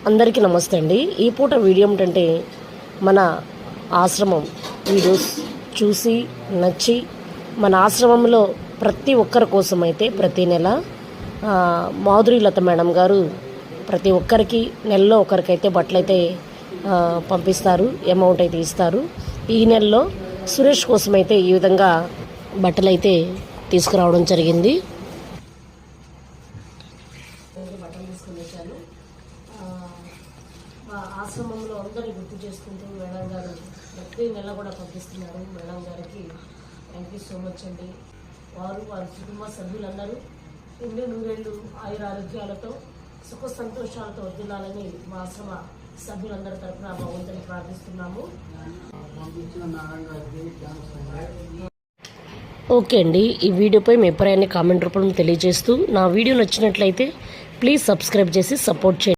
అందరికీ నమస్తే అండి. ఈ పూట వీడియో ఏమిటంటే మన ఆశ్రమం వీడియోస్ చూసి నచ్చి మన ఆశ్రమంలో ప్రతి ఒక్కరి కోసం అయితే ప్రతి నెల మాధురీలత మేడం గారు ప్రతి ఒక్కరికి నెలలో ఒకరికైతే బట్టలు అయితే పంపిస్తారు, అమౌంట్ అయితే ఇస్తారు. ఈ నెలలో సురేష్ కోసం అయితే ఈ విధంగా బట్టలు అయితే తీసుకురావడం జరిగింది. బట్టలు తీసుకుని వచ్చాను. మా ఆశ్రమంలో అందరినీ గుర్తు చేసుకుంటూ మేడం గారు ప్రతి నెల కూడా పంపిస్తున్నారు. మేడం గారికి థ్యాంక్ యూ సో మచ్ అండి. వారి కుటుంబ సభ్యులందరూ ఇల్లు నూరేళ్ళు ఆయురారోగ్యాలతో సుఖ సంతోషాలతో వర్ధిల్లాలని మా ఆశ్రమ సభ్యులందరి తరఫున భగవంతుని ప్రార్థిస్తున్నాము. ఓకే అండి, ఈ వీడియోపై మీ అభిప్రాయాన్ని కామెంట్ రూపంలో తెలియజేస్తూ నా వీడియో నచ్చినట్లయితే ప్లీజ్ సబ్స్క్రైబ్ చేసి సపోర్ట్ చేయండి.